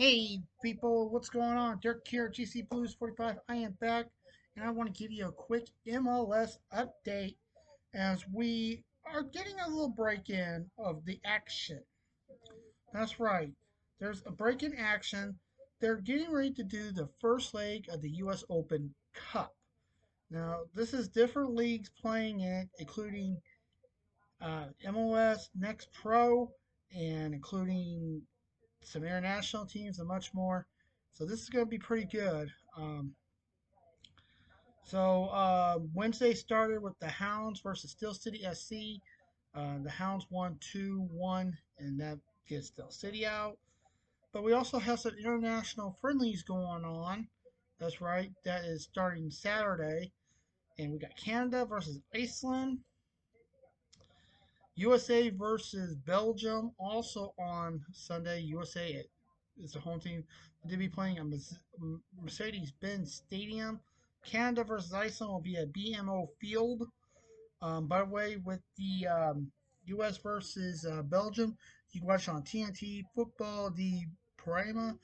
Hey people, what's going on? Dirk here, GC Blues 45. I am back and I want to give you a quick MLS update as we are getting a little break in of the action. That's right, there's a break in action. They're getting ready to do the first leg of the US Open Cup. Now, this is different leagues playing it, including MLS Next Pro and including some international teams and much more. So this is going to be pretty good. Wednesday started with the Hounds versus Steel City SC. The Hounds won 2-1, and that gets Steel City out. But we also have some international friendlies going on. That's right. That is starting Saturday. And we got Canada versus Iceland. USA versus Belgium also on Sunday. USA is the home team. They'll be playing at Mercedes-Benz Stadium. Canada versus Iceland will be at BMO Field. By the way, with the US versus Belgium, you can watch on TNT Football the Prima,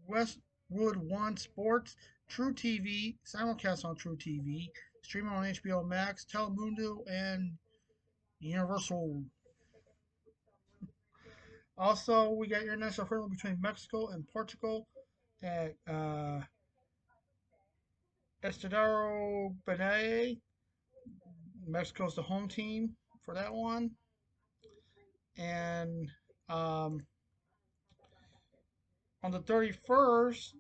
Westwood One Sports, True TV, simulcast on True TV, streaming on HBO Max, Telemundo, and Universal. Also, we got international friendly between Mexico and Portugal at Estadero Benaye. Mexico's the home team for that one. And um, on the 31st,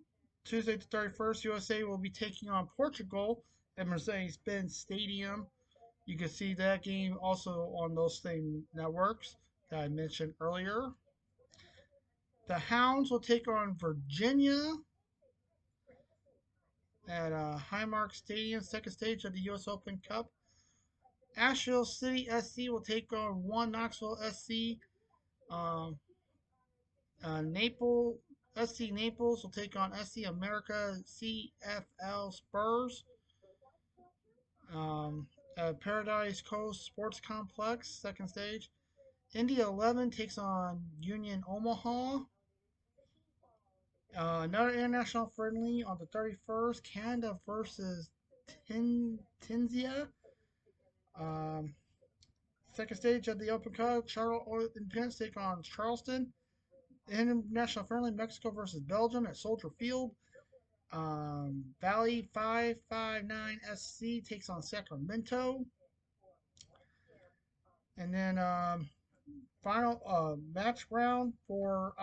Tuesday the 31st, USA will be taking on Portugal at Mercedes-Benz Stadium. You can see that game also on those same networks that I mentioned earlier. The Hounds will take on Virginia at Highmark Stadium, second stage of the U.S. Open Cup. Asheville City SC will take on One Knoxville SC. Um, Naples SC Naples will take on SC America CFL Spurs. Um, Paradise Coast Sports Complex, second stage. India 11 takes on Union Omaha. Another international friendly on the 31st, Canada versus Tunisia. Um, Second stage of the Open Cup, Charlotte Independence take on Charleston. International friendly, Mexico versus Belgium at Soldier Field. Valley 559 SC takes on Sacramento. And then final match round for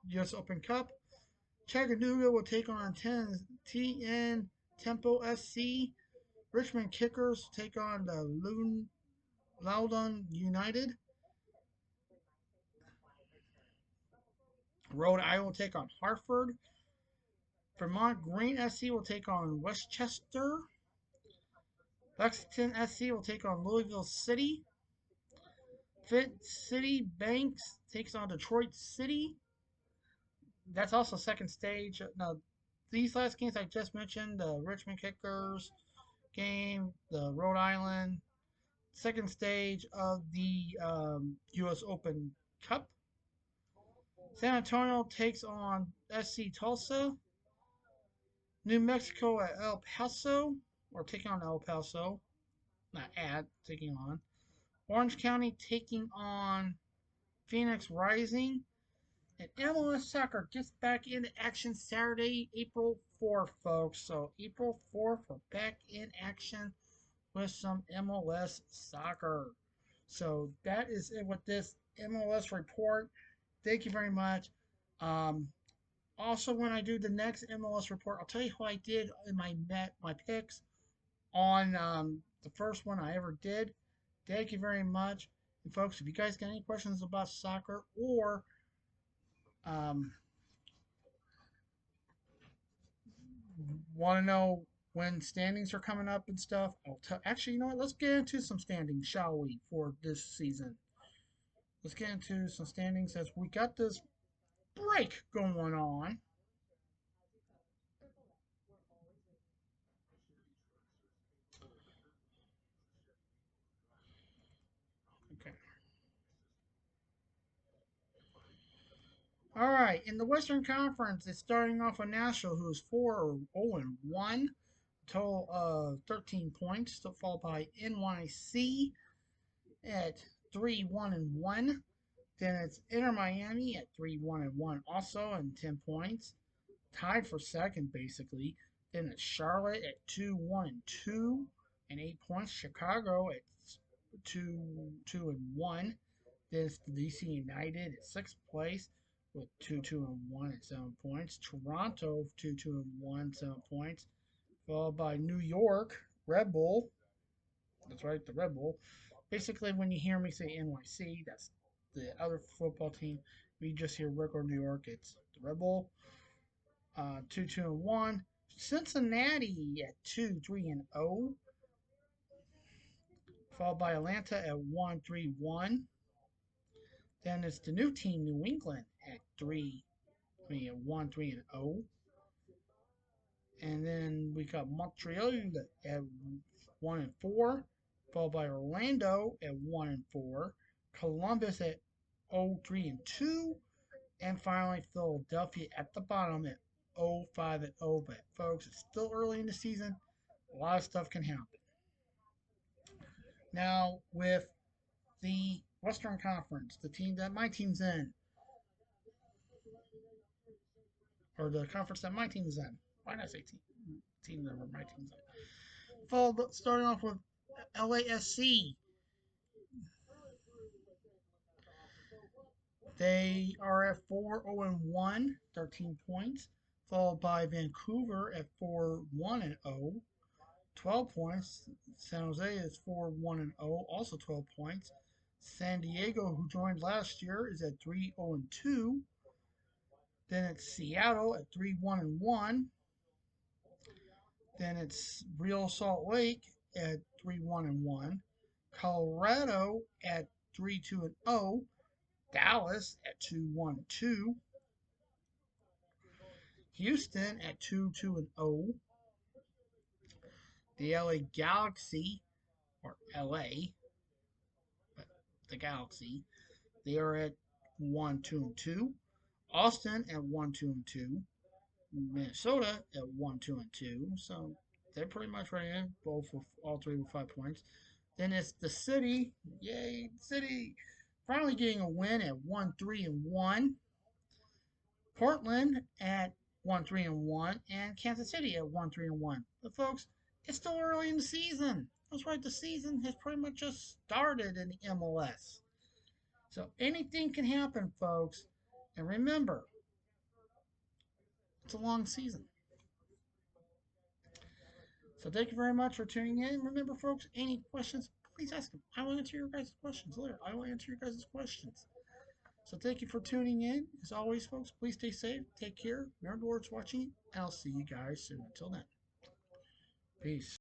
U.S. Open Cup. Chattanooga will take on TN Tempo SC. Richmond Kickers take on the Loudoun United. Rhode Island will take on Hartford. Vermont Green SC will take on Westchester. Lexington SC will take on Louisville City. Fit City Banks takes on Detroit City. That's also second stage. Now, these last games I just mentioned, the Richmond Kickers game, the Rhode Island, second stage of the U.S. Open Cup. San Antonio takes on SC Tulsa. New Mexico at El Paso, or taking on El Paso, not at, taking on. Orange County taking on Phoenix Rising. And MLS Soccer gets back into action Saturday, April 4th, folks. So April 4th, we're back in action with some MLS Soccer. So that is it with this MLS report. Thank you very much. Um, Also, when I do the next MLS report, I'll tell you how I did in my picks on the first one I ever did. Thank you very much. And folks, if you guys got any questions about soccer or um, want to know when standings are coming up and stuff, I'll tell. Actually, you know what? Let's get into some standings, shall we, for this season? Let's get into some standings as we got this break going on. Okay. All right, in the Western Conference, it's starting off with Nashville, who's 4-0-1, total of 13 points, followed by NYC at 3-1-1. Then it's Inter Miami at 3-1-1, also and 10 points, tied for second basically. Then it's Charlotte at 2-1-2 and 8 points. Chicago at 2-2-1. Then it's the DC United at sixth place with 2-2-1 and 7 points. Toronto 2-2-1, 7 points, followed by New York Red Bull. That's right, the Red Bull. Basically, when you hear me say NYC, that's the other football team. We just hear regular New York. It's the Red Bull. 2-2-1. Cincinnati at 2-3-0, followed by Atlanta at 1-3-1. Then it's the new team, New England, at 1-3-0. And then we got Montreal at 1-4, followed by Orlando at 1-4, Columbus at 0-3-2, and finally Philadelphia at the bottom at 0-5-0. But folks, it's still early in the season. A lot of stuff can happen. Now with the Western Conference, the team that my team's in, or the conference that my team is in. Why not say team that my team's in? Starting off with LASC. They are at 4-0-1, 13 points, followed by Vancouver at 4-1-0, 12 points. San Jose is 4-1-0, also 12 points. San Diego, who joined last year, is at 3-0-2. Then it's Seattle at 3-1-1. Then it's Real Salt Lake at 3-1-1. Colorado at 3-2-0. Dallas at 2-1-2. Houston at 2-2-0. The LA Galaxy, or LA, but the Galaxy, they are at 1-2-2. Austin at 1-2-2. Minnesota at 1-2-2. So they're pretty much right in, both with all three with 5 points. Then it's the City. Yay, City! Finally getting a win at 1-3-1. Portland at 1-3-1, and Kansas City at 1-3-1. But folks, it's still early in the season. That's right, the season has pretty much just started in the MLS. So anything can happen, folks. And remember, it's a long season. So thank you very much for tuning in. Remember, folks, any questions, please ask them. I will answer your guys' questions later. I will answer your guys' questions. So thank you for tuning in. As always, folks, please stay safe. Take care. Remember what's watching, and I'll see you guys soon. Until then, peace.